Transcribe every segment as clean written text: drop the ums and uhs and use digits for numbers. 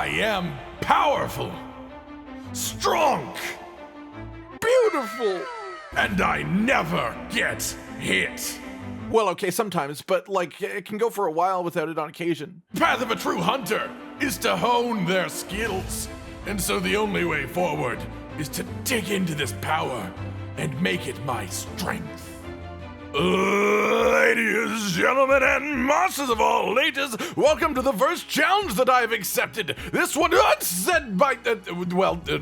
I am powerful, strong, beautiful, and I never get hit. Well, okay, sometimes, but like, it can go for a while without it on occasion. The path of a true hunter is to hone their skills, and so the only way forward is to dig into this power and make it my strength. Ladies, gentlemen, and monsters of all ages, welcome to the first challenge that I've accepted. This one said by,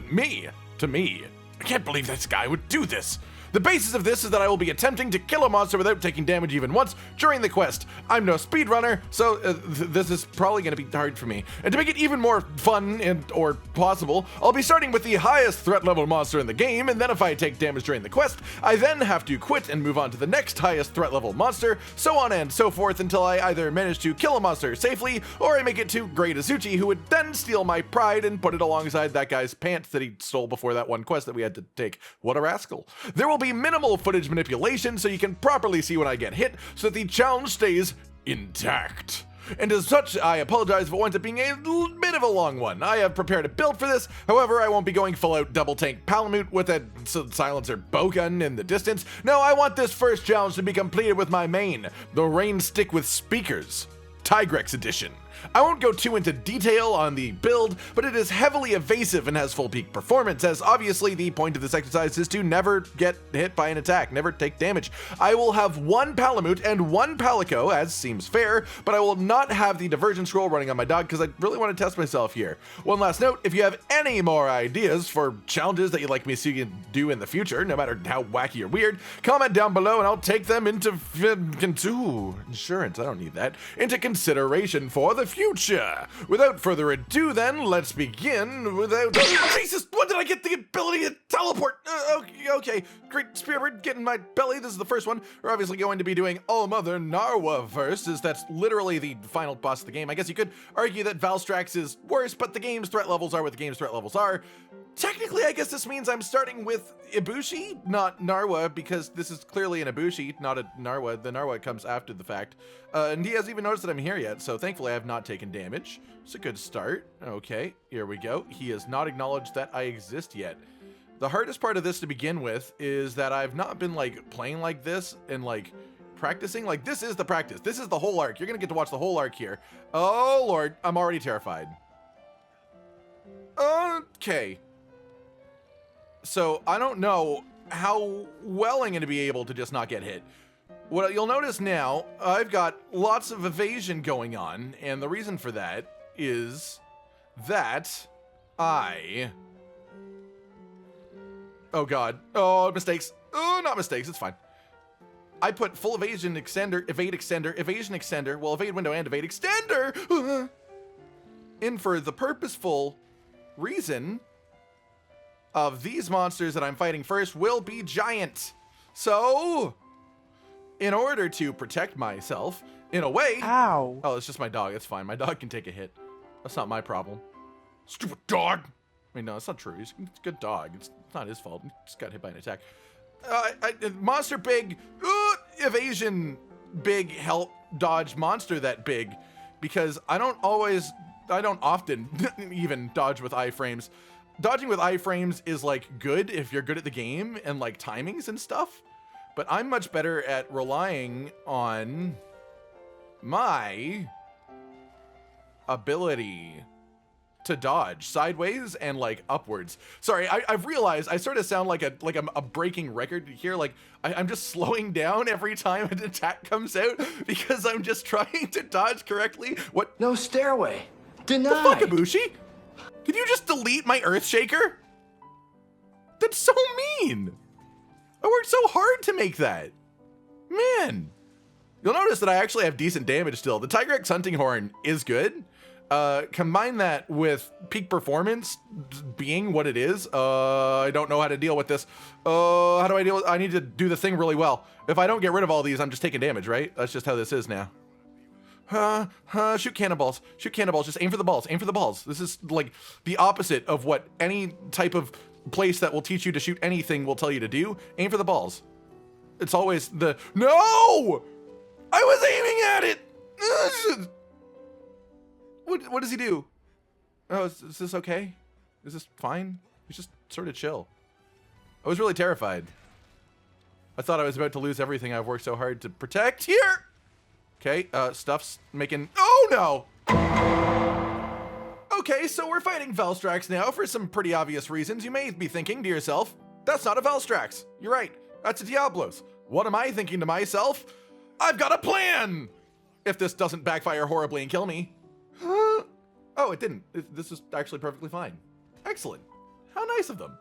me. To me. I can't believe this guy would do this. The basis of this is that I will be attempting to kill a monster without taking damage even once during the quest. I'm no speedrunner, so this is probably going to be hard for me. And to make it even more fun or possible, I'll be starting with the highest threat level monster in the game, and then if I take damage during the quest, I then have to quit and move on to the next highest threat level monster, so on and so forth until I either manage to kill a monster safely, or I make it to Great Azuchi, who would then steal my pride and put it alongside that guy's pants that he stole before that one quest that we had to take. What a rascal. There will be minimal footage manipulation so you can properly see when I get hit so that the challenge stays intact. And as such, I apologize if it winds up being a bit of a long one. I have prepared a build for this, however, I won't be going full out double tank Palamute with a silencer bowgun in the distance. No, I want this first challenge to be completed with my main, the Rain Stick with Speakers, Tigrex Edition. I won't go too into detail on the build, but it is heavily evasive and has full peak performance, as obviously the point of this exercise is to never get hit by an attack, never take damage. I will have one Palamute and one Palico, as seems fair, but I will not have the diversion scroll running on my dog because I really want to test myself here. One last note, if you have any more ideas for challenges that you'd like me to see you do in the future, no matter how wacky or weird, comment down below and I'll take them into insurance, I don't need that, into consideration for the future. Without further ado then, let's begin without... Jesus, when did I get the ability to teleport? Okay, great Spearbird, get in my belly. This is the first one. We're obviously going to be doing Allmother Narwa first, as that's literally the final boss of the game. I guess you could argue that Valstrax is worse, but the game's threat levels are what the game's threat levels are. Technically, I guess this means I'm starting with Ibushi, not Narwa, because this is clearly an Ibushi, not a Narwa. The Narwa comes after the fact. And he hasn't even noticed that I'm here yet, so thankfully I have not taken damage. It's a good start. Okay, here we go. He has not acknowledged that I exist yet. The hardest part of this to begin with is that I've not been, like, playing like this and, like, practicing. Like, this is the practice. This is the whole arc. You're gonna get to watch the whole arc here. Oh, Lord. I'm already terrified. Okay. So, I don't know how well I'm going to be able to just not get hit. What you'll notice now, I've got lots of evasion going on, and the reason for that is that I... Oh god. Oh, mistakes. Oh, not mistakes, it's fine. I put full evasion extender, evade extender, evasion extender, well, evade window and evade extender in for the purposeful reason of these monsters that I'm fighting first will be giant. So, in order to protect myself, in a way... Ow. Oh, it's just my dog. It's fine. My dog can take a hit. That's not my problem. Stupid dog! I mean, no, it's not true. He's a good dog. It's not his fault. He just got hit by an attack. Monster big, evasion big, help dodge monster that big. Because I don't often even dodge with iframes. Dodging with iframes is, like, good if you're good at the game and, like, timings and stuff. But I'm much better at relying on my ability to dodge sideways and, like, upwards. Sorry, I've realized I sort of sound like a breaking record here. Like, I'm just slowing down every time an attack comes out because I'm just trying to dodge correctly. What? No stairway. Denied. The fuck, Ibushi? Did you just delete my Earthshaker? That's so mean. I worked so hard to make that. Man. You'll notice that I actually have decent damage still. The Tigrex Hunting Horn is good. Combine that with peak performance being what it is. I don't know how to deal with this. How do I deal with... I need to do the thing really well. If I don't get rid of all these, I'm just taking damage, right? That's just how this is now. Shoot cannonballs. Shoot cannonballs. Just aim for the balls. Aim for the balls. This is like the opposite of what any type of place that will teach you to shoot anything will tell you to do. Aim for the balls. It's always the... No! I was aiming at it! What does he do? Oh, is this okay? Is this fine? He's just sort of chill. I was really terrified. I thought I was about to lose everything I've worked so hard to protect. Here! Okay, stuff's making... Oh, no! Okay, so we're fighting Valstrax now for some pretty obvious reasons. You may be thinking to yourself, that's not a Valstrax. You're right, that's a Diablos. What am I thinking to myself? I've got a plan! If this doesn't backfire horribly and kill me. Oh, it didn't. This is actually perfectly fine. Excellent. How nice of them.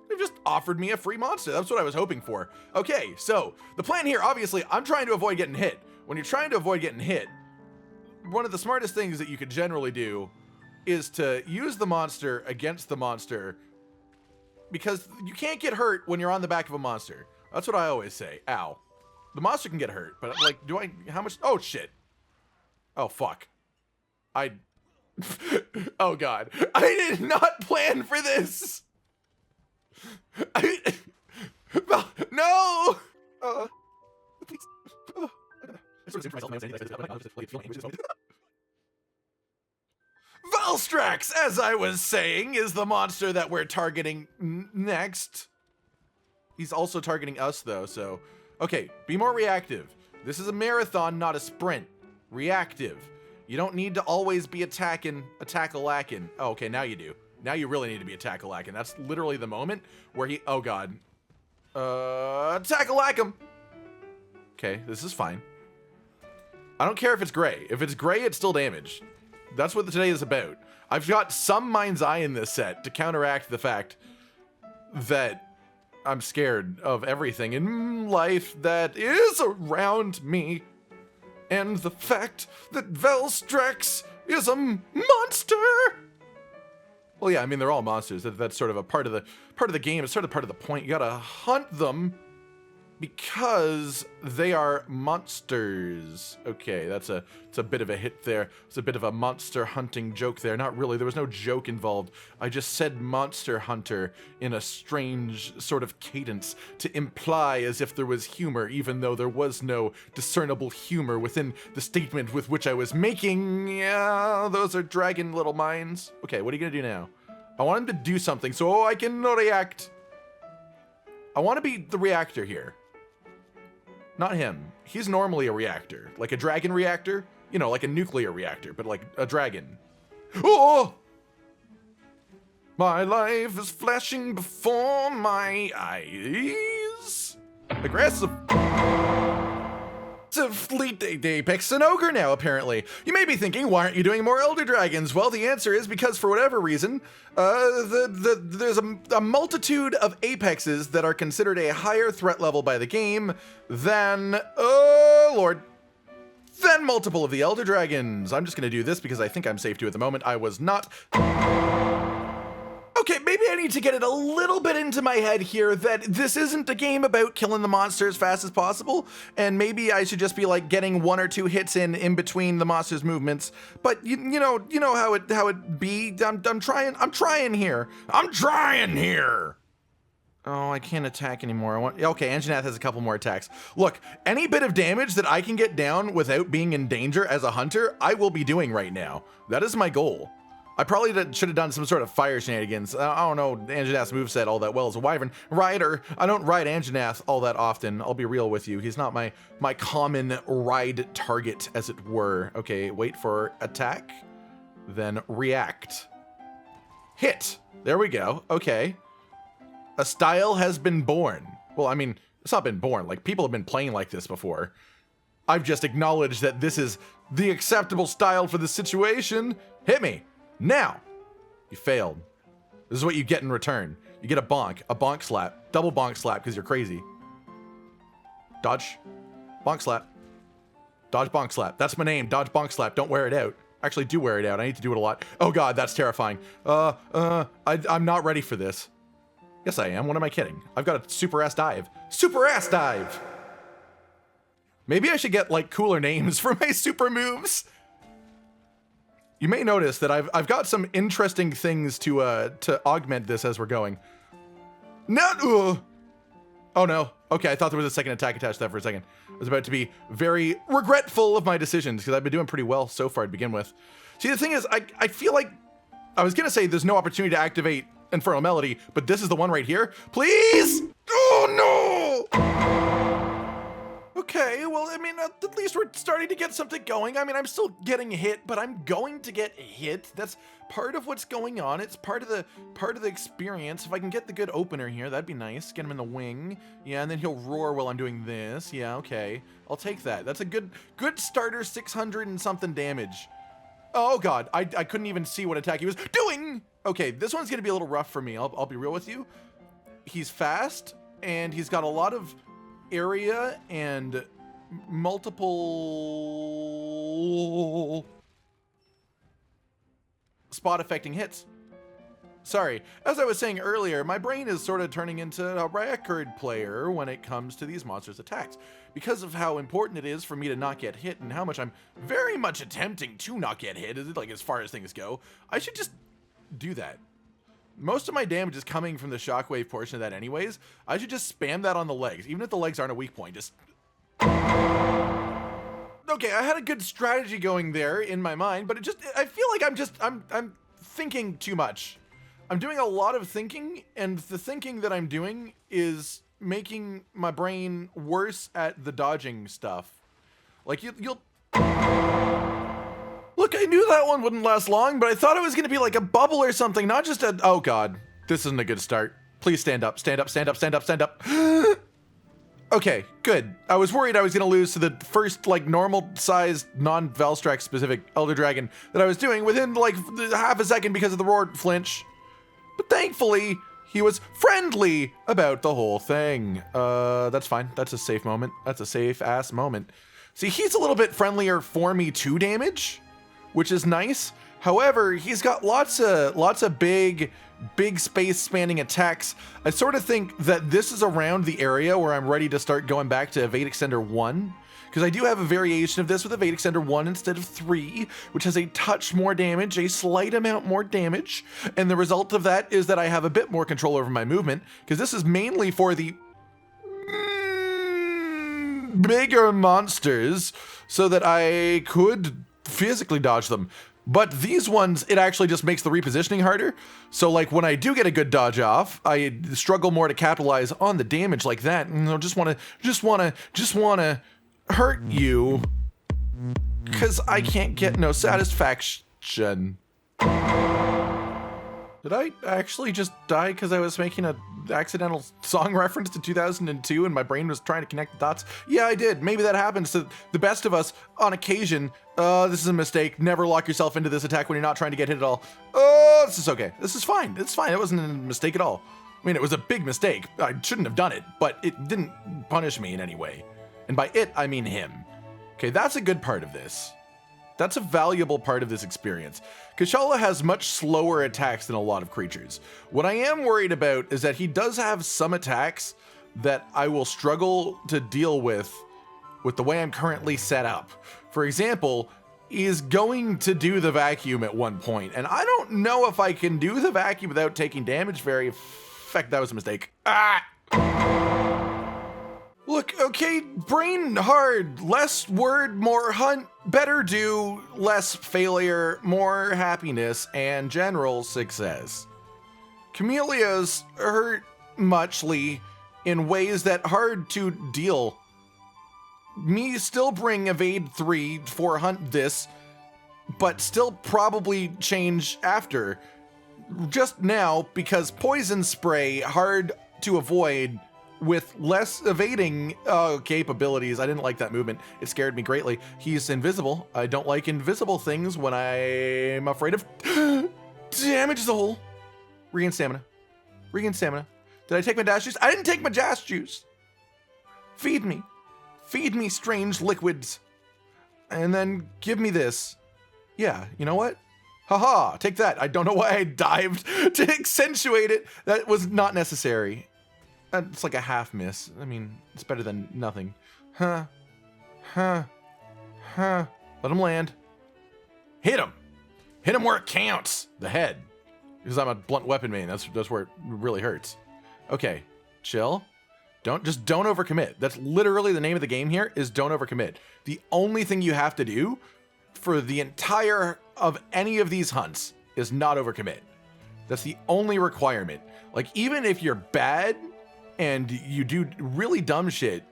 They've just offered me a free monster. That's what I was hoping for. Okay, so the plan here, obviously, I'm trying to avoid getting hit. When you're trying to avoid getting hit, one of the smartest things that you could generally do is to use the monster against the monster, because you can't get hurt when you're on the back of a monster. That's what I always say. Ow. The monster can get hurt, but like, how much? Oh, shit. Oh, fuck. Oh, God. I did not plan for this. No! Valstrax, as I was saying, is the monster that we're targeting next. He's also targeting us, though, so... Okay, be more reactive. This is a marathon, not a sprint. Reactive. You don't need to always be attack-a-lackin'. Oh, okay, now you do. Now you really need to be attack-a-lackin'. That's literally the moment where he... Oh, God. Attack-a-lack-him! Okay, this is fine. I don't care if it's gray. If it's gray, it's still damage. That's what today is about. I've got some Mind's Eye in this set to counteract the fact that I'm scared of everything in life that is around me. And the fact that Valstrax is a monster! Well, yeah, I mean, they're all monsters. That's sort of a part of the game. It's sort of part of the point. You gotta hunt them because they are monsters. Okay, it's a bit of a hit there. It's a bit of a monster hunting joke there. Not really, there was no joke involved. I just said monster hunter in a strange sort of cadence to imply as if there was humor, even though there was no discernible humor within the statement with which I was making. Yeah, those are dragon little minds. Okay, what are you gonna do now? I want him to do something so I can react. I want to be the reactor here. Not him. He's normally a reactor. Like a dragon reactor. You know, like a nuclear reactor, but like a dragon. Oh! My life is flashing before my eyes. Aggressive. They picks an ogre now, apparently. You may be thinking, why aren't you doing more Elder Dragons? Well, the answer is because for whatever reason, there's a multitude of apexes that are considered a higher threat level by the game than, oh lord, than multiple of the Elder Dragons. I'm just gonna do this because I think I'm safe to at the moment. I was not. Okay, maybe I need to get it a little bit into my head here that this isn't a game about killing the monster as fast as possible, and maybe I should just be like getting 1 or 2 hits in between the monster's movements. But you know how it be. I'm trying here. Oh, I can't attack anymore. Okay, Anjanath has a couple more attacks. Look, any bit of damage that I can get down without being in danger as a hunter, I will be doing right now. That is my goal. I probably should have done some sort of fire shenanigans. I don't know Anjanath's moveset all that well as a Wyvern rider. I don't ride Anjanath all that often. I'll be real with you. He's not my common ride target, as it were. Okay, wait for attack, then react. Hit. There we go. Okay. A style has been born. Well, I mean, it's not been born. Like, people have been playing like this before. I've just acknowledged that this is the acceptable style for the situation. Hit me. Now, you failed. This is what you get in return. You get a bonk slap, double bonk slap because you're crazy. Dodge, bonk slap, dodge bonk slap. That's my name, dodge bonk slap. Don't wear it out. Actually, do wear it out. I need to do it a lot. Oh God, that's terrifying. I'm not ready for this. Yes, I am. What am I kidding? I've got a super ass dive. Super ass dive. Maybe I should get like cooler names for my super moves. You may notice that I've got some interesting things to augment this as we're going. No! Oh no. Okay, I thought there was a second attack attached to that for a second. I was about to be very regretful of my decisions because I've been doing pretty well so far to begin with. See, the thing is, I feel like I was gonna say there's no opportunity to activate Infernal Melody, but this is the one right here. Please! Oh no! Okay, well, I mean, at least we're starting to get something going. I mean, I'm still getting hit, but I'm going to get hit. That's part of what's going on. It's part of the experience. If I can get the good opener here, that'd be nice. Get him in the wing. Yeah, and then he'll roar while I'm doing this. Yeah, okay. I'll take that. That's a good starter 600 and something damage. Oh god, I couldn't even see what attack he was doing! Okay, this one's gonna be a little rough for me, I'll be real with you. He's fast, and he's got a lot of area and multiple spot affecting hits. Sorry, as I was saying earlier, my brain is sort of turning into a record player when it comes to these monsters' attacks. Because of how important it is for me to not get hit and how much I'm very much attempting to not get hit, like as far as things go, I should just do that. Most of my damage is coming from the shockwave portion of that anyways. I should just spam that on the legs, even if the legs aren't a weak point, just... Okay, I had a good strategy going there in my mind, but I feel like I'm thinking too much. I'm doing a lot of thinking, and the thinking that I'm doing is making my brain worse at the dodging stuff. Like, you'll... Look, I knew that one wouldn't last long, but I thought it was gonna be like a bubble or something, not just a... Oh god, this isn't a good start. Please stand up, stand up, stand up, stand up, stand up. Okay, good. I was worried I was gonna lose to the first, like, normal-sized, non-Valstrax specific Elder Dragon that I was doing within, like, half a second because of the roar flinch. But thankfully, he was friendly about the whole thing. That's fine. That's a safe moment. That's a safe-ass moment. See, he's a little bit friendlier for me to damage, which is nice. However, he's got lots of big space-spanning attacks. I sort of think that this is around the area where I'm ready to start going back to Evade Extender 1. Because I do have a variation of this with Evade Extender 1 instead of 3, which has a touch more damage, a slight amount more damage. And the result of that is that I have a bit more control over my movement, because this is mainly for the bigger monsters, so that I could physically dodge them. But these ones, it actually just makes the repositioning harder. So like when I do get a good dodge off, I struggle more to capitalize on the damage like that. And I just wanna hurt you, cause I can't get no satisfaction. Did I actually just die because I was making an accidental song reference to 2002 and my brain was trying to connect the dots? Yeah, I did. Maybe that happens to the best of us on occasion. This is a mistake. Never lock yourself into this attack when you're not trying to get hit at all. Oh, this is okay. This is fine. It's fine. It wasn't a mistake at all. I mean, it was a big mistake. I shouldn't have done it, but it didn't punish me in any way. And by it, I mean him. Okay, that's a good part of this. That's a valuable part of this experience. Kushala has much slower attacks than a lot of creatures. What I am worried about is that he does have some attacks that I will struggle to deal with the way I'm currently set up. For example, he's going to do the vacuum at one point, and I don't know if I can do the vacuum without taking damage very... Feck, that was a mistake. Ah! Look, okay, brain hard, less word, more hunt, better do, less failure, more happiness, and general success. Camellias hurt muchly in ways that hard to deal. Me still bring evade 3 for hunt this, but still probably change after. Just now, because poison spray hard to avoid with less evading capabilities. I didn't like that movement. It scared me greatly. He's invisible. I don't like invisible things when I'm afraid of damage the hole. Regain stamina. Regain stamina. Did I take my dash juice? I didn't take my dash juice. Feed me. Feed me strange liquids. And then give me this. Yeah, you know what? Haha, take that. I don't know why I dived to accentuate it. That was not necessary. It's like a half miss. I mean, it's better than nothing. Let him land. Hit him. Hit him where it counts. The head. Because I'm a blunt weapon main. That's where it really hurts. Okay, chill. Don't overcommit. That's literally the name of the game here, is don't overcommit. The only thing you have to do for the entire of any of these hunts is not overcommit. That's the only requirement. Like, even if you're bad and you do really dumb shit,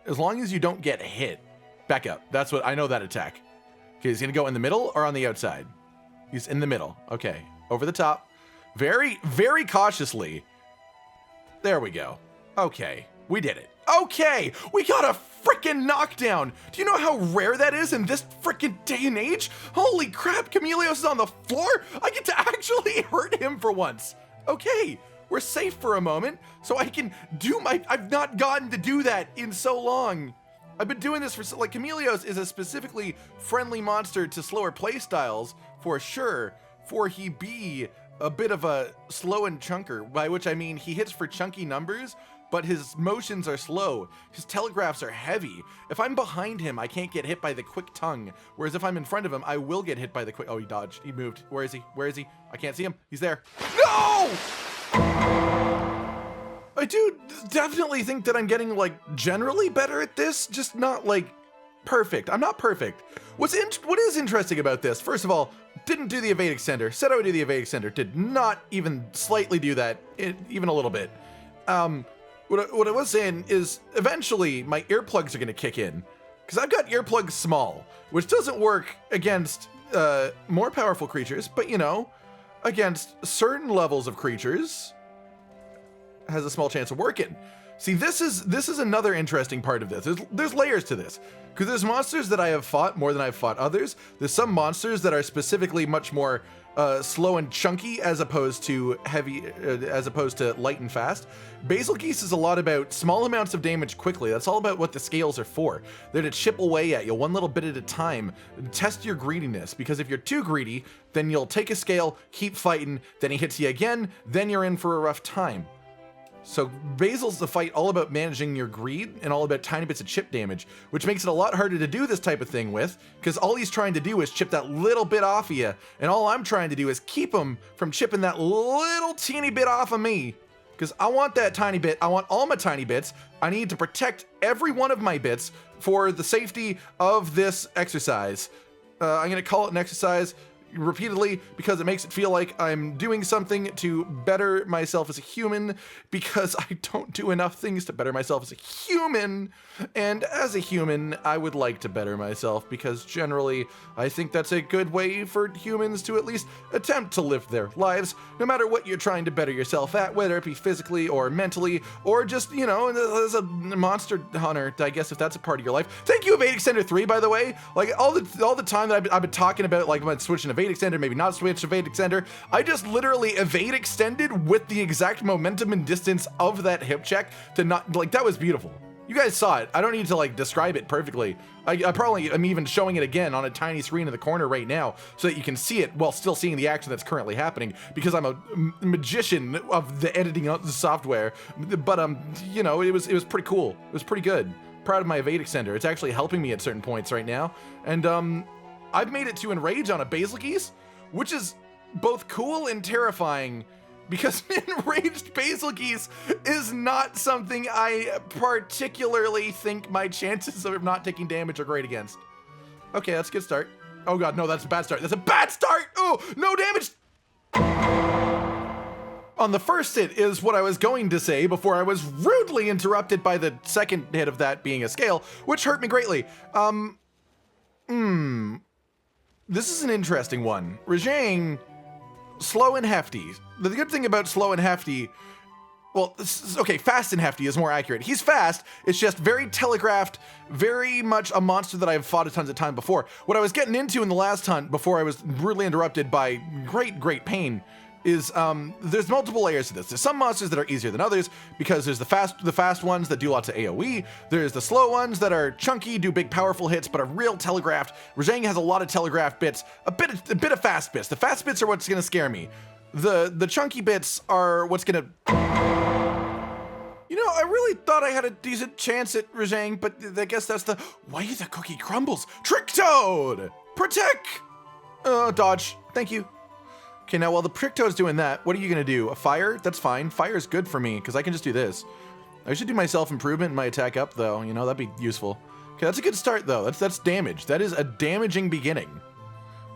as long as you don't get hit, back up. That's what I know, that attack. Okay, he's gonna go in the middle or on the outside? He's in the middle. Okay, over the top. Very, very cautiously. There we go. Okay, we did it. Okay, we got a freaking knockdown. Do you know how rare that is in this freaking day and age? Holy crap, Chameleos is on the floor? I get to actually hurt him for once. Okay, we're safe for a moment, so I can do my... I've not gotten to do that in so long. I've been doing this for... Like, Chameleos is a specifically friendly monster to slower playstyles, for sure, for he be a bit of a slow and chunker, by which I mean he hits for chunky numbers, but his motions are slow. His telegraphs are heavy. If I'm behind him, I can't get hit by the quick tongue. Whereas if I'm in front of him, I will get hit by the quick... Oh, he dodged. He moved. Where is he? Where is he? I can't see him. He's there. No! I do definitely think that I'm getting, like, generally better at this, just not, like, perfect. I'm not perfect. What is interesting about this, first of all, didn't do the evade extender. Said I would do the evade extender. Did not even slightly do that, even a little bit. What I was saying is eventually my earplugs are going to kick in, because I've got earplugs small, which doesn't work against more powerful creatures, but you know, against certain levels of creatures has a small chance of working. See, this is another interesting part of this. There's layers to this, because there's monsters that I have fought more than I've fought others. There's some monsters that are specifically much more slow and chunky as opposed to heavy, as opposed to light and fast. Basil Geese is a lot about small amounts of damage quickly. That's all about what the scales are for. They're to chip away at you one little bit at a time. Test your greediness, because if you're too greedy, then you'll take a scale, keep fighting, then he hits you again, then you're in for a rough time. So Basil's the fight all about managing your greed and all about tiny bits of chip damage, which makes it a lot harder to do this type of thing with, because all he's trying to do is chip that little bit off of you, and all I'm trying to do is keep him from chipping that little teeny bit off of me, because I want that tiny bit. I want all my tiny bits. I need to protect every one of my bits for the safety of this exercise. I'm going to call it an exercise repeatedly because it makes it feel like I'm doing something to better myself as a human, because I don't do enough things to better myself as a human. And as a human, I would like to better myself, because generally I think that's a good way for humans to at least attempt to live their lives, no matter what you're trying to better yourself at, whether it be physically or mentally, or just, you know, as a monster hunter, I guess, if that's a part of your life. Thank you, Evade Extender 3, by the way. Like, all the time that I've been talking about, like, I'm switching Evade Extender, maybe not switch Evade Extender, I just literally Evade Extended with the exact momentum and distance of that hip check to not, like, that was beautiful. You guys saw it. I don't need to, like, describe it perfectly. I probably am even showing it again on a tiny screen in the corner right now so that you can see it while still seeing the action that's currently happening, because I'm a magician of the editing software. But, you know, it was pretty cool. It was pretty good. Proud of my Evade Extender. It's actually helping me at certain points right now. And, I've made it to Enrage on a Basil Geese, which is both cool and terrifying, because Enraged Basil Geese is not something I particularly think my chances of not taking damage are great against. Okay, that's a good start. Oh god, no, that's a bad start. That's a bad start! Oh, no damage! On the first hit is what I was going to say before I was rudely interrupted by the second hit of that being a scale, which hurt me greatly. This is an interesting one. Rajang, slow and hefty. The good thing about slow and hefty, well, okay, fast and hefty is more accurate. He's fast, it's just very telegraphed, very much a monster that I've fought a tons of time before. What I was getting into in the last hunt before I was rudely interrupted by great pain is there's multiple layers to this. There's some monsters that are easier than others, because there's the fast ones that do lots of AoE. There's the slow ones that are chunky, do big powerful hits, but are real telegraphed. Rajang has a lot of telegraphed bits, a bit of fast bits. The fast bits are what's gonna scare me. The chunky bits are what's gonna... You know, I really thought I had a decent chance at Rajang, but I guess that's the way the cookie crumbles. Trick Toad! Protect! Dodge. Thank you. Okay, now while the Prick Toad's doing that, what are you gonna do? A fire? That's fine. Fire's good for me, because I can just do this. I should do my self-improvement and my attack up, though. You know, that'd be useful. Okay, that's a good start, though. That's damage. That is a damaging beginning.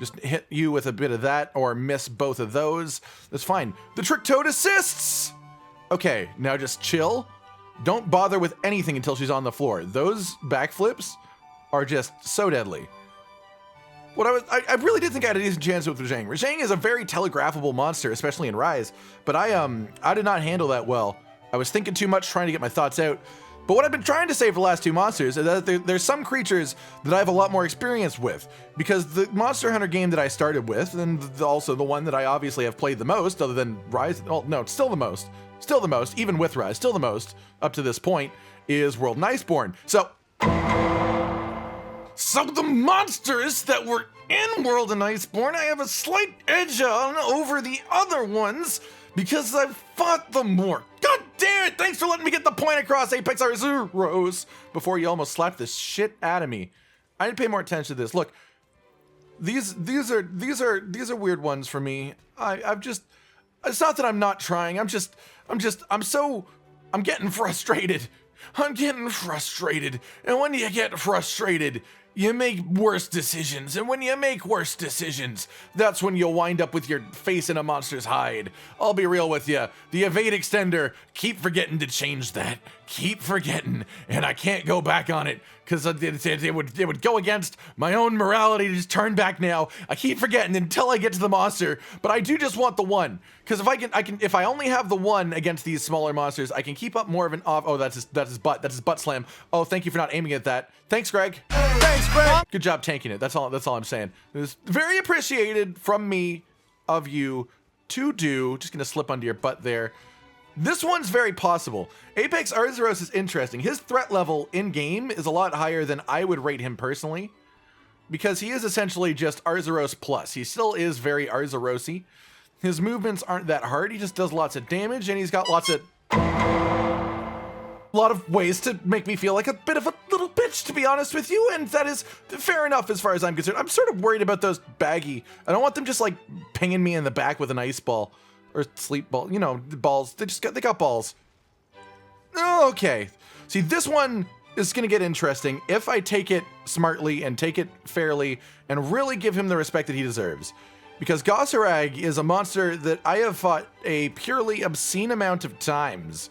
Just hit you with a bit of that or miss both of those. That's fine. The Trick Toad assists! Okay, now just chill. Don't bother with anything until she's on the floor. Those backflips are just so deadly. I really did think I had a decent chance with Rajang. Rajang is a very telegraphable monster, especially in Rise, but I did not handle that well. I was thinking too much, trying to get my thoughts out. But what I've been trying to say for the last two monsters is that there's some creatures that I have a lot more experience with, because the Monster Hunter game that I started with, and also the one that I obviously have played the most, other than Rise, well, no, it's still the most, even with Rise, still the most, up to this point, is World and Iceborne. So the monsters that were in World and Iceborne, I have a slight edge on over the other ones, because I've fought them more. God damn it! Thanks for letting me get the point across, Apex Arzuros, before you almost slapped the shit out of me. I need to pay more attention to this. Look, these are weird ones for me. It's not that I'm not trying. I'm getting frustrated. I'm getting frustrated. And when you get frustrated, you make worse decisions, and when you make worse decisions, that's when you'll wind up with your face in a monster's hide. I'll be real with you. The evade extender, keep forgetting to change that. Keep forgetting, and I can't go back on it, because it would go against my own morality to just turn back now. I keep forgetting until I get to the monster, but I do just want the one, because if I only have the one against these smaller monsters, I can keep up more of an off. Oh, that's his butt slam. Oh, thank you for not aiming at that. Thanks, Greg. Thanks, Greg. Good job tanking it. That's all I'm saying. It was very appreciated from me, of you, to do. Just gonna slip under your butt there. This one's very possible. Apex Arzuros is interesting. His threat level in-game is a lot higher than I would rate him personally, because he is essentially just Arzuros plus. He still is very Arzurosy. His movements aren't that hard. He just does lots of damage, and he's got a lot of ways to make me feel like a bit of a little bitch, to be honest with you, and that is fair enough as far as I'm concerned. I'm sort of worried about those baggy. I don't want them just like pinging me in the back with an ice ball or sleep ball. You know, balls. They got balls. Okay. See, this one is gonna get interesting if I take it smartly and take it fairly and really give him the respect that he deserves. Because Gossarag is a monster that I have fought a purely obscene amount of times.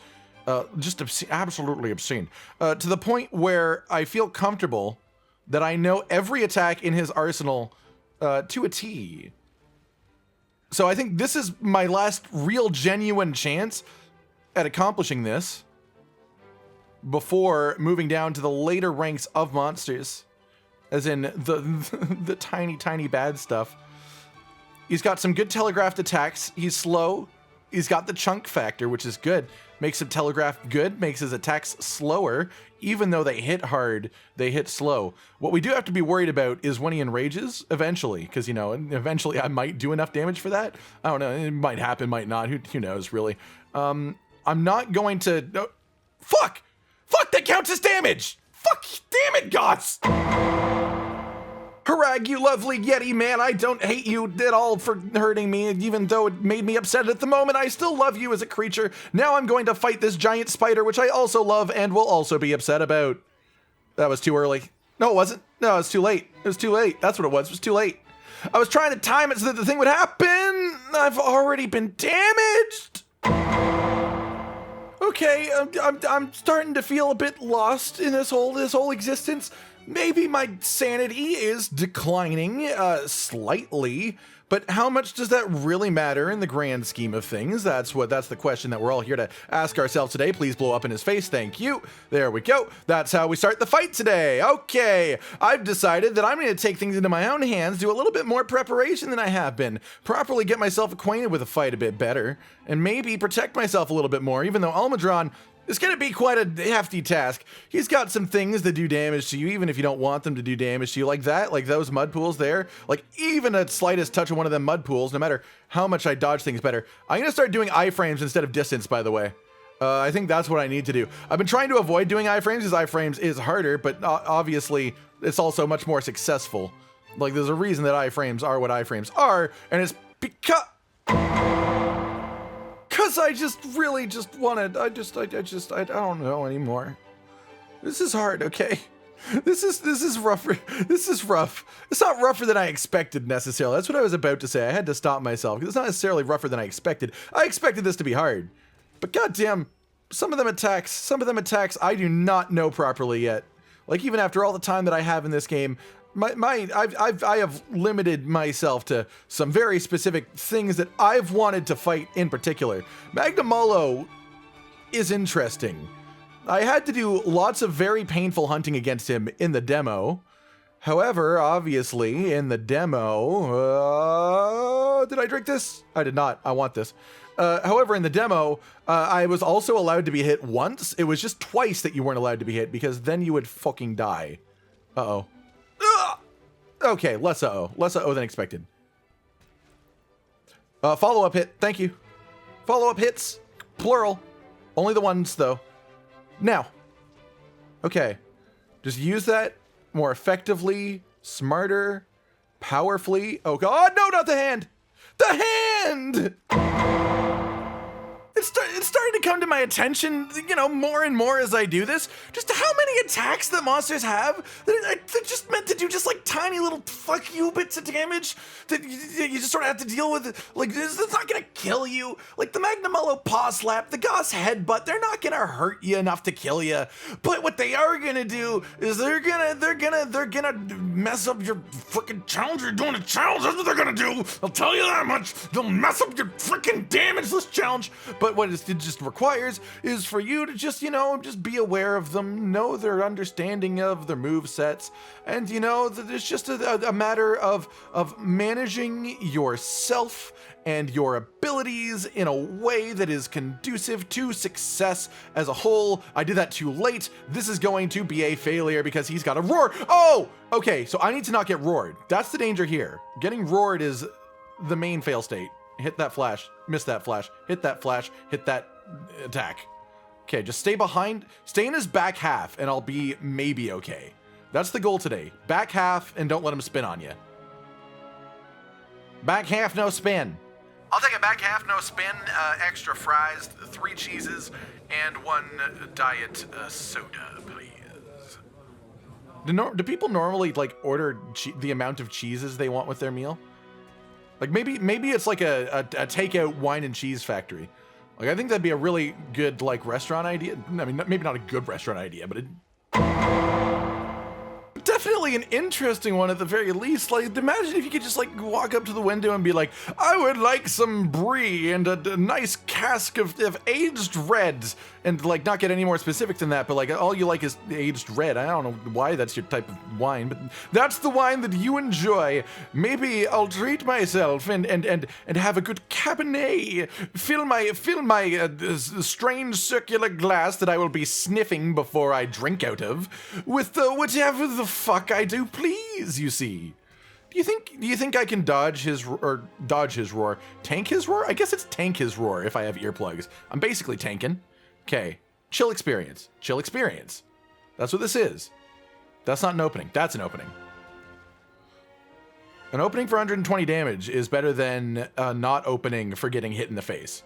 Just obscene, absolutely obscene. To the point where I feel comfortable that I know every attack in his arsenal to a T. So I think this is my last real genuine chance at accomplishing this before moving down to the later ranks of monsters, as in the tiny bad stuff. He's got some good telegraphed attacks. He's slow. He's got the chunk factor, which is good. Makes him telegraph good, makes his attacks slower. Even though they hit hard, they hit slow. What we do have to be worried about is when he enrages, eventually, because, you know, eventually I might do enough damage for that. I don't know, it might happen, might not, who knows, really. I'm not going to... Fuck! Fuck, that counts as damage! Fuck, damn it, Goss! Harag, you lovely Yeti man, I don't hate you at all for hurting me, even though it made me upset at the moment. I still love you as a creature. Now I'm going to fight this giant spider, which I also love and will also be upset about. That was too early. No, it wasn't. No, it was too late. It was too late. That's what it was. It was too late. I was trying to time it so that the thing would happen. I've already been damaged. Okay, I'm starting to feel a bit lost in this whole existence. Maybe my sanity is declining slightly, but how much does that really matter in the grand scheme of things? That's the question that we're all here to ask ourselves today. Please blow up in his face. Thank you. There we go. That's how we start the fight today. Okay, I've decided that I'm going to take things into my own hands, do a little bit more preparation than I have been, properly get myself acquainted with the fight a bit better, and maybe protect myself a little bit more, even though Allmother it's going to be quite a hefty task. He's got some things that do damage to you, even if you don't want them to do damage to you, like that, like those mud pools there. Like, even a slightest touch of one of them mud pools, no matter how much I dodge things better. I'm going to start doing iframes instead of distance, by the way. I think that's what I need to do. I've been trying to avoid doing iframes, because iframes is harder, but obviously, it's also much more successful. Like, there's a reason that iframes are what iframes are, and it's because I just really just wanted, I don't know anymore. This is hard, okay? This is rougher. This is rough. It's not rougher than I expected necessarily. That's what I was about to say. I had to stop myself because it's not necessarily rougher than I expected. I expected this to be hard, but goddamn, some of them attacks I do not know properly yet. Like even after all the time that I have in this game, I have limited myself to some very specific things that I've wanted to fight in particular. Magnamalo is interesting. I had to do lots of very painful hunting against him in the demo. However, obviously, in the demo... did I drink this? I did not. I want this. However, in the demo, I was also allowed to be hit once. It was just twice that you weren't allowed to be hit, because then you would fucking die. Uh-oh. Okay, less uh-oh. Less uh-oh than expected. Follow-up hit. Thank you. Follow-up hits. Plural. Only the ones, though. Now. Okay. Just use that more effectively, smarter, powerfully. Oh god, no, not the hand! The hand! It's starting to come to my attention, you know, more and more as I do this, just how many attacks that monsters have that just meant to do just like tiny little fuck you bits of damage that you just sort of have to deal with. Like, it's not gonna kill you. Like the Magnamalo paw slap, the Goss headbutt, they're not gonna hurt you enough to kill you. But what they are gonna do is they're gonna mess up your freaking challenge. You're doing a challenge, that's what they're gonna do. I'll tell you that much. They'll mess up your freaking damageless challenge. But what it just requires is for you to just, you know, just be aware of them, know their understanding of their move sets, and, you know, that it's just a matter of managing yourself and your abilities in a way that is conducive to success as a whole. I did that too late. This is going to be a failure because he's got a roar. Oh, okay, so I need to not get roared. That's the danger here. Getting roared is the main fail state. Hit that flash, miss that flash, hit that flash, hit that attack. Okay, just stay behind, stay in his back half, and I'll be maybe okay. That's the goal today. Back half, and don't let him spin on you. Back half, no spin. I'll take a back half, no spin, extra fries, 3 cheeses, and 1 diet soda, please. Do people normally, like, order the amount of cheeses they want with their meal? Like maybe it's like a takeout wine and cheese factory. Like I think that'd be a really good like restaurant idea. I mean, maybe not a good restaurant idea, but definitely an interesting one at the very least. Like imagine if you could just like walk up to the window and be like, I would like some brie and a nice cask of aged reds, and like not get any more specific than that, but like all you like is aged red. I don't know why that's your type of wine, but that's the wine that you enjoy. Maybe I'll treat myself and have a good Cabernet. Fill my strange circular glass that I will be sniffing before I drink out of with whatever the fuck I do please, you see. Do you think I can dodge his roar? Tank his roar? I guess it's tank his roar if I have earplugs. I'm basically tanking. Okay, chill experience. Chill experience. That's what this is. That's not an opening. That's an opening. An opening for 120 damage is better than not opening for getting hit in the face.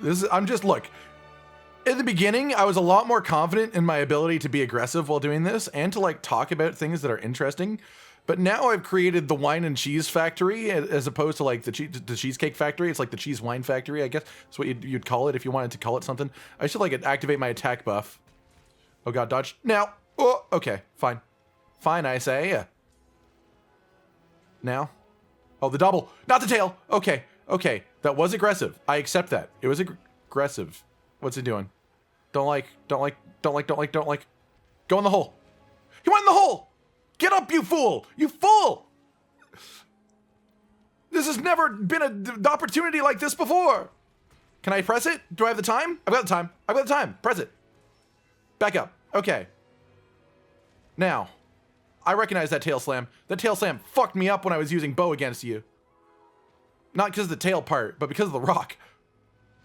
Look, in the beginning, I was a lot more confident in my ability to be aggressive while doing this and to like talk about things that are interesting. But now I've created the wine and cheese factory as opposed to like the cheesecake factory. It's like the cheese wine factory, I guess. That's what you'd call it if you wanted to call it something. I should like activate my attack buff. Oh god, dodge. Now. Oh, okay, fine. Fine, I say. Now. Oh, the double. Not the tail. Okay, okay. That was aggressive. I accept that. It was aggressive. What's it doing? Don't like. Go in the hole. He went in the hole! Get up, you fool! You fool! This has never been an opportunity like this before. Can I press it? Do I have the time? I've got the time. I've got the time. Press it. Back up. Okay. Now, I recognize that tail slam. That tail slam fucked me up when I was using bow against you. Not because of the tail part, but because of the rock.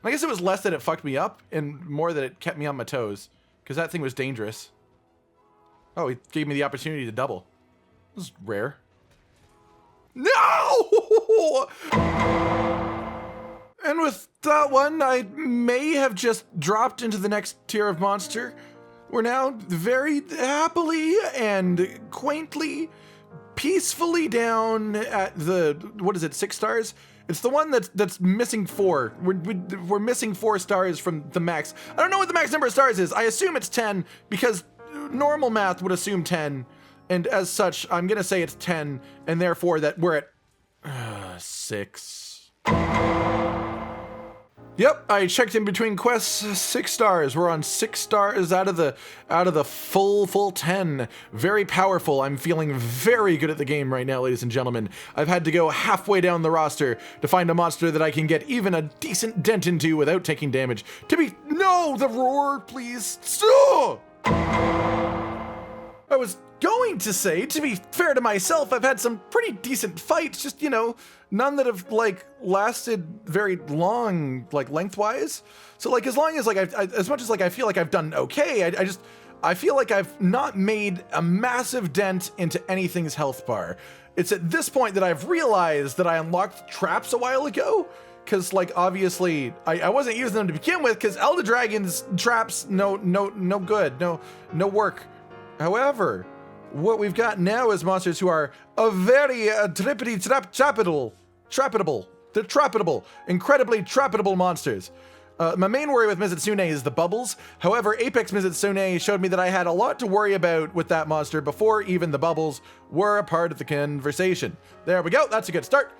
I guess it was less that it fucked me up and more that it kept me on my toes, because that thing was dangerous. Oh, he gave me the opportunity to double. This is rare. No! And with that one, I may have just dropped into the next tier of monster. We're now very happily and quaintly, peacefully down at the, what is it, 6 stars? It's the one that's missing 4. We're missing 4 stars from the max. I don't know what the max number of stars is. I assume it's 10 because normal math would assume 10. And as such, I'm gonna say it's 10, and therefore that we're at 6. Yep, I checked in between quests, 6 stars. We're on 6 stars out of the full 10. Very powerful. I'm feeling very good at the game right now, ladies and gentlemen. I've had to go halfway down the roster to find a monster that I can get even a decent dent into without taking damage. No, the roar, please. I was going to say, to be fair to myself, I've had some pretty decent fights, just, you know, none that have, like, lasted very long, like, lengthwise. So, like, as long as, like, as much as, like, I feel like I've done okay, I feel like I've not made a massive dent into anything's health bar. It's at this point that I've realized that I unlocked traps a while ago, because, like, obviously, I wasn't using them to begin with, because Elder Dragon's traps, no good, no work. However, what we've got now is monsters who are a very trapable, they're trappable, incredibly trappable monsters. My main worry with Mizitsune is the bubbles. However, Apex Mizitsune showed me that I had a lot to worry about with that monster before even the bubbles were a part of the conversation. There we go, that's a good start.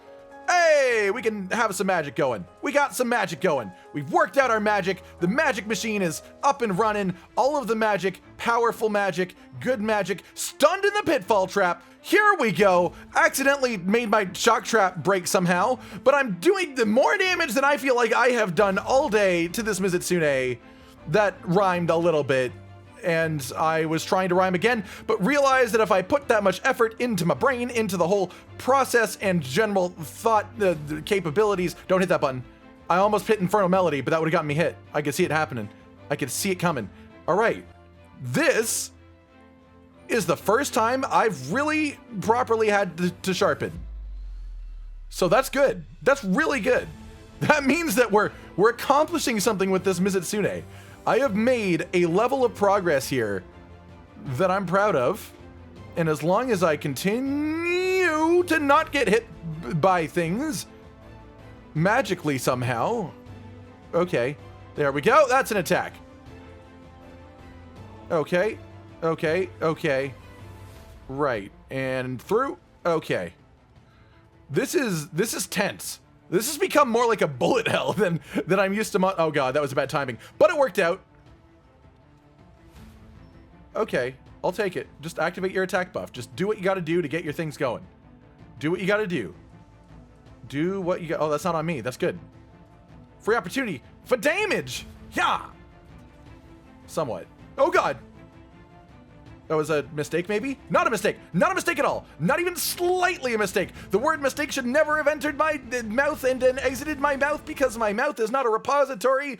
Hey, we can have some magic going. We got some magic going. We've worked out our magic. The magic machine is up and running. All of the magic, powerful magic, good magic, stunned in the pitfall trap. Here we go. Accidentally made my shock trap break somehow, but I'm doing the more damage than I feel like I have done all day to this Mizitsune. That rhymed a little bit. And I was trying to rhyme again, but realized that if I put that much effort into my brain, into the whole process and general thought, the capabilities, don't hit that button. I almost hit Infernal Melody, but that would have gotten me hit. I could see it happening. I could see it coming. All right, this is the first time I've really properly had to sharpen. So that's good. That's really good. That means that we're accomplishing something with this Mizitsune. I have made a level of progress here that I'm proud of, and as long as I continue to not get hit by things magically somehow, okay, there we go, that's an attack. Okay, right, and through, okay. This is tense. This has become more like a bullet hell than I'm used to. Oh god, that was a bad timing. But it worked out. Okay, I'll take it. Just activate your attack buff. Just do what you gotta do to get your things going. Do what you gotta do. Do what you got. Oh, that's not on me. That's good. Free opportunity for damage. Yeah. Somewhat. Oh god. That was a mistake, maybe? Not a mistake. Not a mistake at all. Not even slightly a mistake. The word mistake should never have entered my mouth and then exited my mouth, because my mouth is not a repository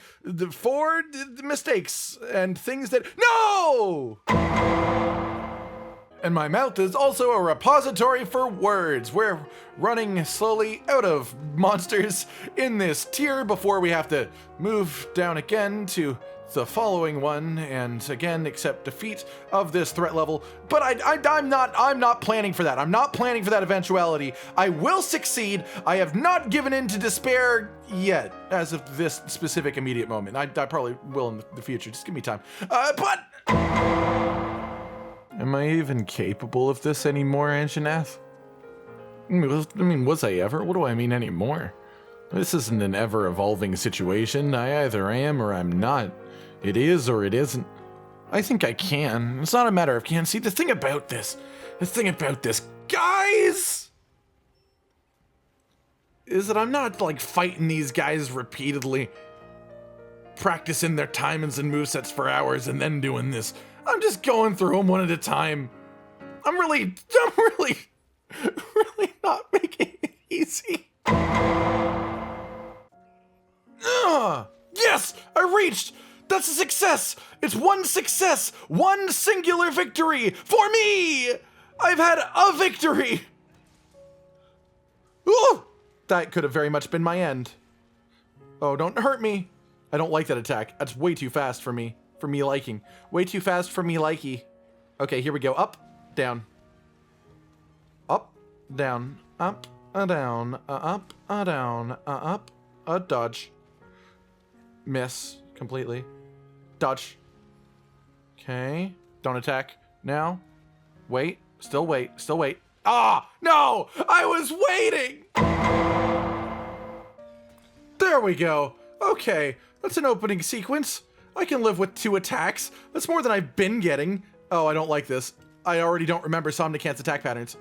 for mistakes and things that... No! And my mouth is also a repository for words. We're running slowly out of monsters in this tier before we have to move down again to the following one, and again accept defeat of this threat level. But I'm not planning for that. I'm not planning for that eventuality. I will succeed. I have not given in to despair yet, as of this specific immediate moment. I probably will in the future. Just give me time. But am I even capable of this anymore, Anjanath? I mean, was I ever? What do I mean anymore? This isn't an ever-evolving situation. I either am or I'm not. It is or it isn't. I think I can. It's not a matter of can. See, the thing about this, guys, is that I'm not, like, fighting these guys repeatedly, practicing their timings and movesets for hours and then doing this. I'm just going through them one at a time. I'm really not making it easy. Yes, I reached. That's a success. It's one success, one singular victory for me. I've had a victory. Ooh, that could have very much been my end. Oh, don't hurt me. I don't like that attack. That's way too fast for me, for me liking. Way too fast for me likey. Okay, here we go. Up, down. Up, down, up, down, up, down, up, dodge. Miss completely. Dodge. Okay. Don't attack. Now. Wait. Still wait. Still wait. Ah! No! I was waiting! There we go. Okay. That's an opening sequence. I can live with 2 attacks. That's more than I've been getting. Oh, I don't like this. I already don't remember Somnicant's attack patterns.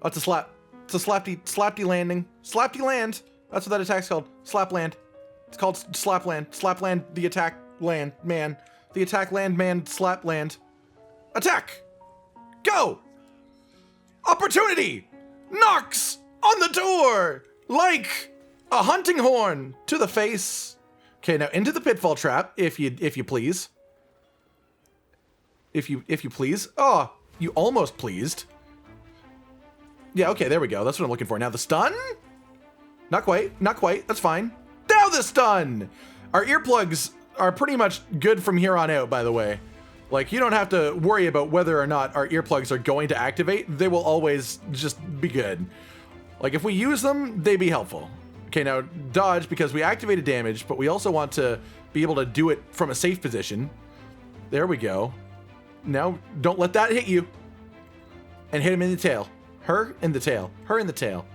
Oh, it's a slap. It's a slapty landing. Slapty land. That's what that attack's called. Slap land. It's called slap land. Slap land, the attack land, man. The attack land, man, slap land. Attack! Go! Opportunity! Knocks on the door! Like a hunting horn to the face. Okay, now into the pitfall trap, if you please. If you please. Oh, you almost pleased. Yeah, okay, there we go. That's what I'm looking for. Now the stun? Not quite, not quite. That's fine. Now the stun! Our earplugs are pretty much good from here on out, by the way. Like, you don't have to worry about whether or not our earplugs are going to activate. They will always just be good. Like, if we use them, they be helpful. Okay, now dodge, because we activated damage, but we also want to be able to do it from a safe position. There we go. Now, don't let that hit you. And hit him in the tail. Her in the tail. Her in the tail.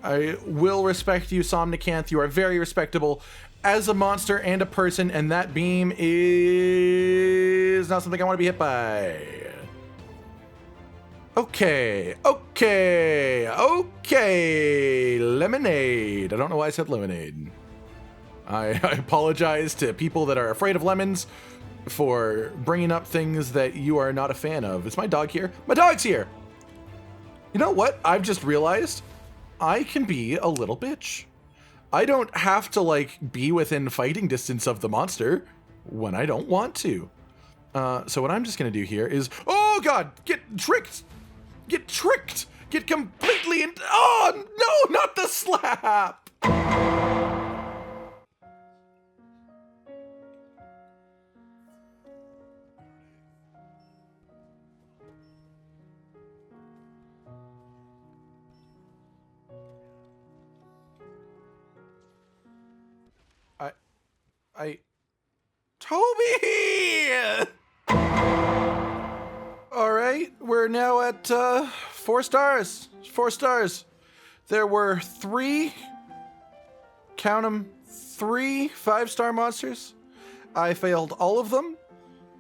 I will respect you, Somnicanth. You are very respectable as a monster and a person, and that beam is not something I want to be hit by. Okay, okay, okay. Lemonade. I don't know why I said lemonade. I apologize to people that are afraid of lemons for bringing up things that you are not a fan of. Is my dog here? My dog's here! You know what? I've just realized I can be a little bitch. I don't have to, like, be within fighting distance of the monster when I don't want to. So what I'm just gonna do here is, oh god, get tricked! Get tricked! Get completely in, oh no, not the slap! Toby! All right, we're now at 4 stars. 4 stars. There were 3, count them, 3 5-star monsters. I failed all of them.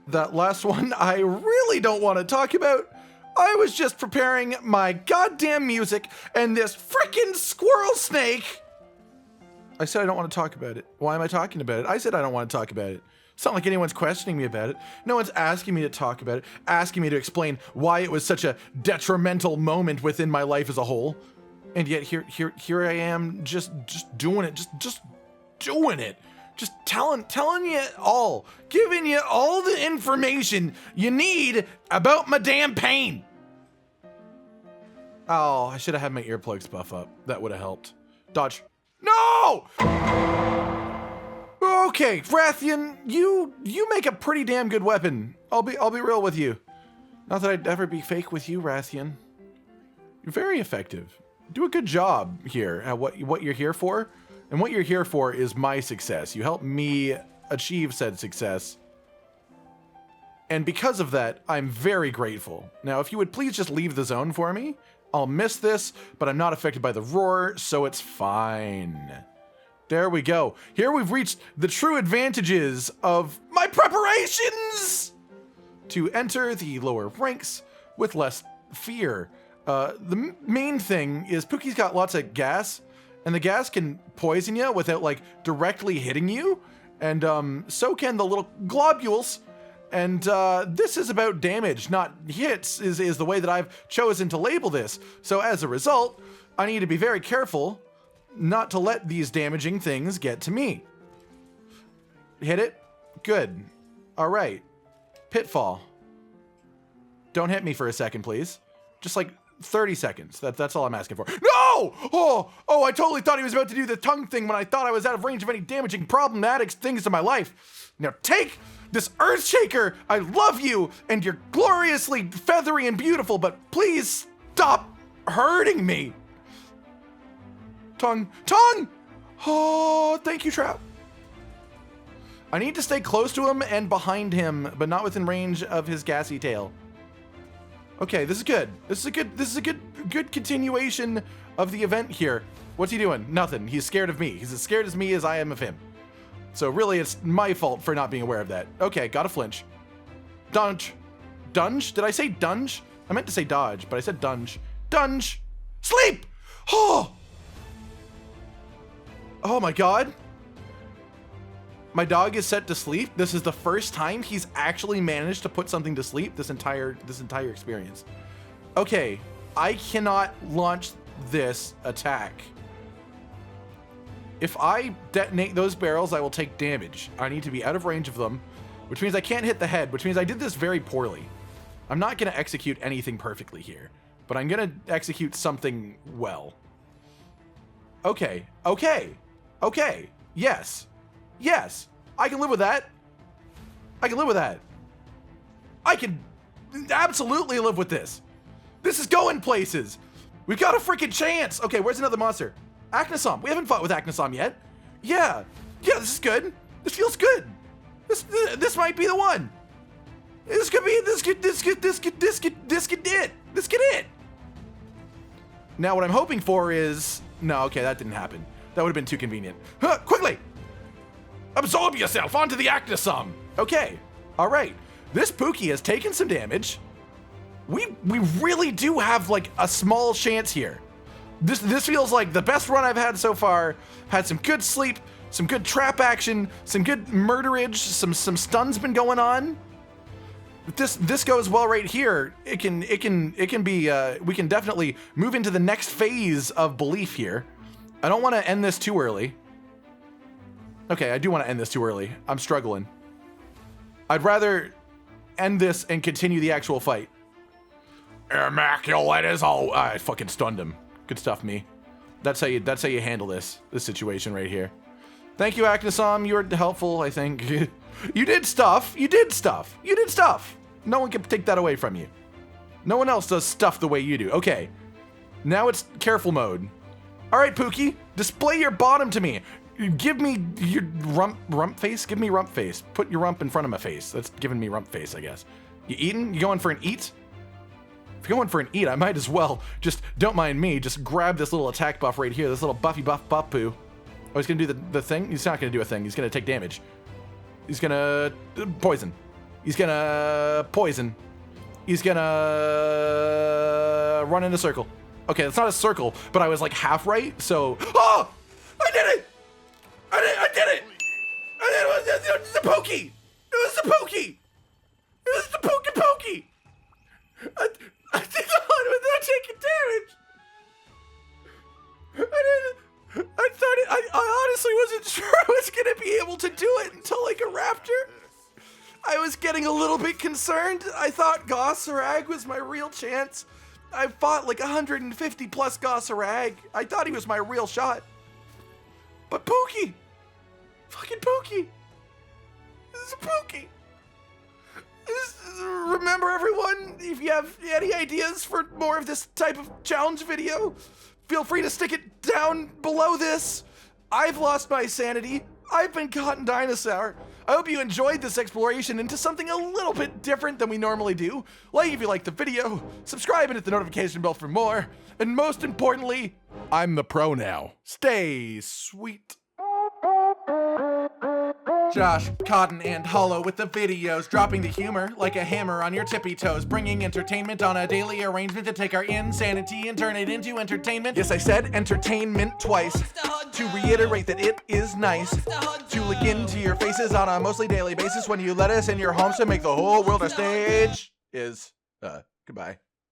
That last one I really don't want to talk about. I was just preparing my goddamn music and this frickin' squirrel snake. I said I don't want to talk about it. Why am I talking about it? I said I don't want to talk about it. It's not like anyone's questioning me about it. No one's asking me to talk about it, asking me to explain why it was such a detrimental moment within my life as a whole. And yet here I am, just doing it, just doing it. Just telling you all, giving you all the information you need about my damn pain. Oh, I should have had my earplugs buff up. That would have helped. Dodge. No! Okay, Rathian, you make a pretty damn good weapon. I'll be real with you. Not that I'd ever be fake with you, Rathian. You're very effective. Do a good job here at what you're here for. And what you're here for is my success. You help me achieve said success. And because of that, I'm very grateful. Now, if you would please just leave the zone for me, I'll miss this, but I'm not affected by the roar, so it's fine. There we go. Here we've reached the true advantages of my preparations to enter the lower ranks with less fear. The main thing is Pookie's got lots of gas, and the gas can poison you without like directly hitting you, and so can the little globules. And this is about damage, not hits, is the way that I've chosen to label this. So as a result, I need to be very careful not to let these damaging things get to me. Hit it? Good. All right. Pitfall. Don't hit me for a second, please. Just like 30 seconds. That's all I'm asking for. No! Oh, I totally thought he was about to do the tongue thing when I thought I was out of range of any damaging problematic things in my life. Now take This Earthshaker, I love you, and you're gloriously feathery and beautiful, but please stop hurting me. Tongue. Oh, thank you, Trap. I need to stay close to him and behind him, but not within range of his gassy tail. Okay, this is good. This is a good continuation of the event here. What's he doing? Nothing. He's scared of me. He's as scared as me as I am of him. So really, it's my fault for not being aware of that. Okay, gotta flinch. Dunge. Dunge? Did I say dunge? I meant to say dodge, but I said dunge. Dunge! Sleep! Oh! Oh my god. My dog is set to sleep. This is the first time he's actually managed to put something to sleep this entire experience. Okay, I cannot launch this attack. If I detonate those barrels, I will take damage. I need to be out of range of them, which means I can't hit the head, which means I did this very poorly. I'm not going to execute anything perfectly here, but I'm going to execute something well. Okay. Yes. I can live with that. I can absolutely live with this. This is going places. We've got a freaking chance. Okay, where's another monster? Acnosom. We haven't fought with Acnosom yet. Yeah, this is good. This feels good. This might be the one. This could it. Now what I'm hoping for is, no, okay, that didn't happen. That would have been too convenient. Quickly! Absorb yourself onto the Acnosom. Okay, all right. This Pookie has taken some damage. We really do have like a small chance here. This feels like the best run I've had so far. Had some good sleep, some good trap action, some good murderage, some stuns been going on. If this goes well right here, it can be we can definitely move into the next phase of belief here. I don't want to end this too early. Okay, I do want to end this too early. I'm struggling. I'd rather end this and continue the actual fight. Immaculate as all. I fucking stunned him. Good stuff, me. That's how you handle this situation right here. Thank you, Acnosom. You were helpful, I think. You did stuff. No one can take that away from you. No one else does stuff the way you do. Okay. Now it's careful mode. All right, Pookie, display your bottom to me. Give me your rump face. Give me rump face. Put your rump in front of my face. That's giving me rump face, I guess. You eating? You going for an eat? If you're going for an eat, I might as well, just don't mind me, just grab this little attack buff right here, this little buffy buff poo. Oh, he's gonna do the thing? He's not gonna do a thing. He's gonna take damage. He's gonna poison. He's gonna poison. He's gonna run in a circle. Okay, it's not a circle, but I was like half right, so. Oh! I did it! I did it! It was the Pokey! It was the Pokey! I did the one without taking damage. I honestly wasn't sure I was gonna be able to do it until like a raptor. I was getting a little bit concerned. I thought Gossarag was my real chance. I fought like 150 plus Gossarag. I thought he was my real shot. But Pookie! Fucking Pookie! This is a Pookie! Remember, everyone, if you have any ideas for more of this type of challenge video, feel free to stick it down below this. I've lost my sanity. I've been Cotton Dinosaur. I hope you enjoyed this exploration into something a little bit different than we normally do. Like if you liked the video, subscribe and hit the notification bell for more. And most importantly, I'm the pro now. Stay sweet. Josh, Cotton, and Hollow with the videos, dropping the humor like a hammer on your tippy toes, bringing entertainment on a daily arrangement to take our insanity and turn it into entertainment. Yes, I said entertainment twice, to reiterate that it is nice to look into your faces on a mostly daily basis when you let us in your homes to make the whole world our stage. Goodbye.